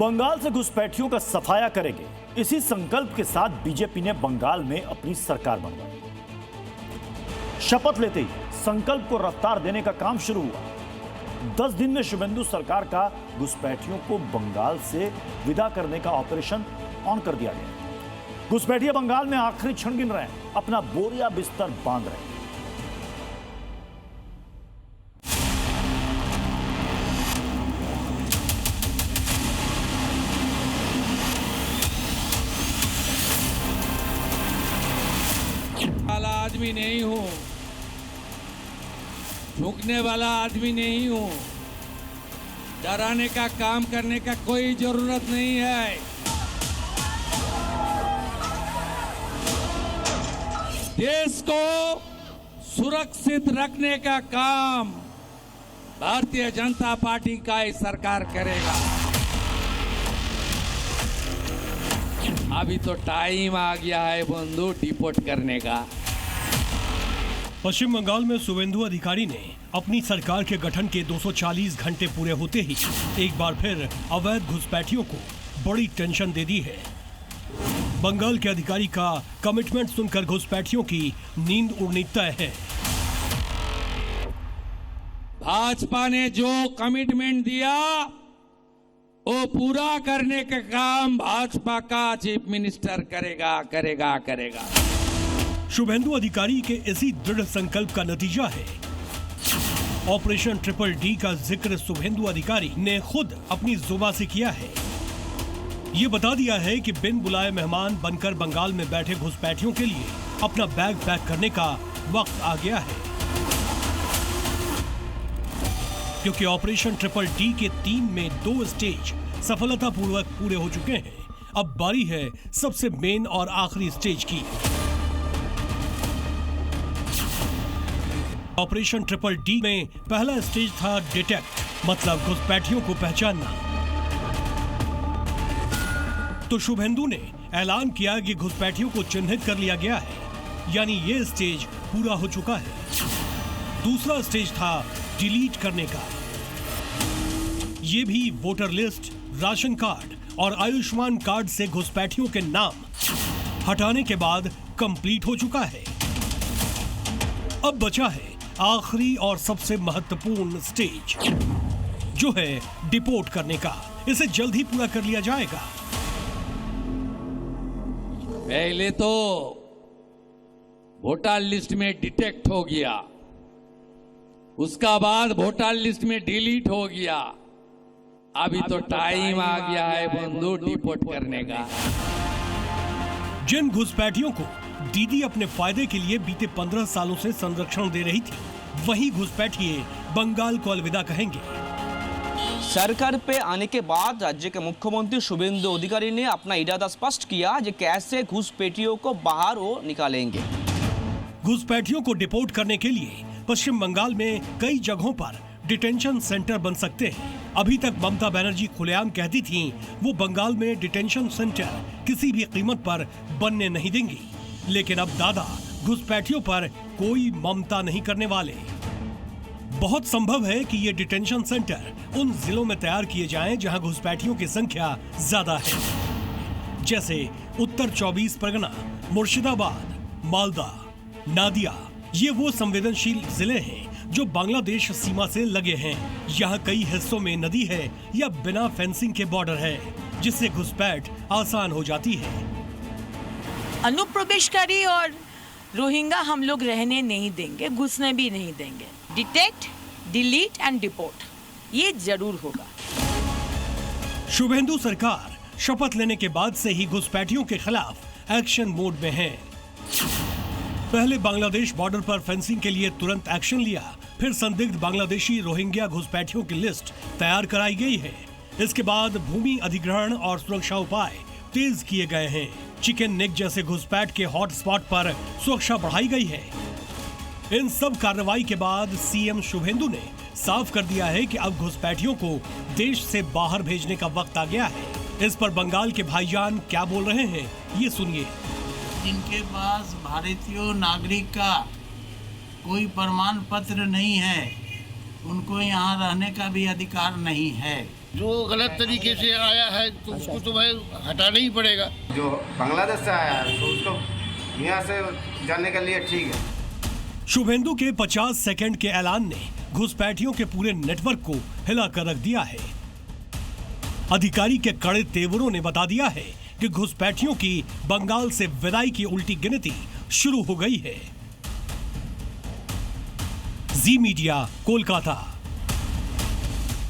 बंगाल से घुसपैठियों का सफाया करेंगे, इसी संकल्प के साथ बीजेपी ने बंगाल में अपनी सरकार बनवाई। शपथ लेते ही संकल्प को रफ्तार देने का काम शुरू हुआ। 10 दिन में शुभेंदु सरकार का घुसपैठियों को बंगाल से विदा करने का ऑपरेशन ऑन कर दिया गया। घुसपैठिए बंगाल में आखिरी क्षण गिन रहे हैं, अपना बोरिया बिस्तर बांध रहे हैं। वाला आदमी नहीं हूं, झुकने वाला आदमी नहीं हूं, डराने का काम करने का कोई जरूरत नहीं है। देश को सुरक्षित रखने का काम भारतीय जनता पार्टी का ही सरकार करेगा। अभी तो टाइम आ गया है बंधु डिपोर्ट करने का। पश्चिम बंगाल में शुभेंदु अधिकारी ने अपनी सरकार के गठन के 240 घंटे पूरे होते ही एक बार फिर अवैध घुसपैठियों को बड़ी टेंशन दे दी है। बंगाल के अधिकारी का कमिटमेंट सुनकर घुसपैठियों की नींद उड़नी तय है। भाजपा ने जो कमिटमेंट दिया वो पूरा करने का काम भाजपा का चीफ मिनिस्टर करेगा। शुभेंदु अधिकारी के इसी दृढ़ संकल्प का नतीजा है ऑपरेशन ट्रिपल डी का जिक्र शुभेंदु अधिकारी ने खुद अपनी जुबान से किया है। ये बता दिया है कि बिन बुलाए मेहमान बनकर बंगाल में बैठे घुसपैठियों के लिए अपना बैग पैक करने का वक्त आ गया है, क्योंकि ऑपरेशन ट्रिपल डी के 3 में 2 स्टेज सफलतापूर्वक पूरे हो चुके हैं। अब बारी है सबसे मेन और आखिरी स्टेज की। ऑपरेशन ट्रिपल डी में पहला स्टेज था डिटेक्ट, मतलब घुसपैठियों को पहचानना। तो शुभेंदु ने ऐलान किया कि घुसपैठियों को चिन्हित कर लिया गया है, यानी ये स्टेज पूरा हो चुका है। दूसरा स्टेज था डिलीट करने का। ये भी वोटर लिस्ट, राशन कार्ड और आयुष्मान कार्ड से घुसपैठियों के नाम हटाने के बाद कंप्लीट हो चुका है। अब बचा है आखिरी और सबसे महत्वपूर्ण स्टेज, जो है डिपोर्ट करने का। इसे जल्द ही पूरा कर लिया जाएगा। पहले तो वोटर लिस्ट में डिटेक्ट हो गया, उसका बाद वोटर लिस्ट में डिलीट हो गया। अभी तो टाइम आ गया है बंधु डिपोर्ट करने का। जिन घुसपैठियों को दीदी अपने फायदे के लिए बीते 15 सालों से संरक्षण दे रही थी, वही घुसपैठिए बंगाल को अलविदा कहेंगे। सरकार पे आने के बाद राज्य के मुख्यमंत्री शुभेंदु अधिकारी ने अपना इरादा स्पष्ट किया कि कैसे घुसपैठियों को बाहर वो निकालेंगे। घुसपैठियों को डिपोर्ट करने के लिए पश्चिम बंगाल में कई जगहों पर डिटेंशन सेंटर बन सकते हैं। अभी तक ममता बनर्जी खुलेआम कहती थीं वो बंगाल में डिटेंशन सेंटर किसी भी कीमत पर बनने नहीं देंगी, लेकिन अब दादा घुसपैठियों पर कोई ममता नहीं करने वाले। बहुत संभव है कि ये डिटेंशन सेंटर उन जिलों में तैयार किए जाएं जहां घुसपैठियों की संख्या ज्यादा है, जैसे उत्तर 24 परगना, मुर्शिदाबाद, मालदा, नादिया। ये वो संवेदनशील जिले हैं जो बांग्लादेश सीमा से लगे हैं। यहाँ कई हिस्सों में नदी है या बिना फेंसिंग के बॉर्डर है, जिससे घुसपैठ आसान हो जाती है। अनुप्रवेशकारी और रोहिंग्या हम लोग रहने नहीं देंगे, घुसने भी नहीं देंगे। डिटेक्ट, डिलीट एंड डिपोर्ट, ये जरूर होगा। शुभेंदु सरकार शपथ लेने के बाद से ही घुसपैठियों के खिलाफ एक्शन मोड में है। पहले बांग्लादेश बॉर्डर पर फेंसिंग के लिए तुरंत एक्शन लिया, फिर संदिग्ध बांग्लादेशी रोहिंग्या घुसपैठियों की लिस्ट तैयार कराई गई है। इसके बाद भूमि अधिग्रहण और सुरक्षा उपाय तेज किए गए हैं। चिकन नेक जैसे घुसपैठ के हॉट स्पॉट पर सुरक्षा बढ़ाई गई है। इन सब कार्रवाई के बाद सीएम शुभेंदु ने साफ कर दिया है कि अब घुसपैठियों को देश से बाहर भेजने का वक्त आ गया है। इस पर बंगाल के भाईजान क्या बोल रहे हैं, ये सुनिए। जिनके पास भारतीय नागरिक का कोई प्रमाण पत्र नहीं है, उनको यहाँ रहने का भी अधिकार नहीं है। जो गलत तरीके से आया है तो उसको तो भाई हटाना ही पड़ेगा। जो बांग्लादेश से आया है तो उसको यहाँ से जाने के लिए ठीक है। शुभेंदु के 50 सेकंड के ऐलान ने घुसपैठियों के पूरे नेटवर्क को हिलाकर रख दिया है। अधिकारी के कड़े तेवरों ने बता दिया है कि घुसपैठियों की बंगाल से विदाई की उल्टी गिनती शुरू हो गई है। जी मीडिया, कोलकाता।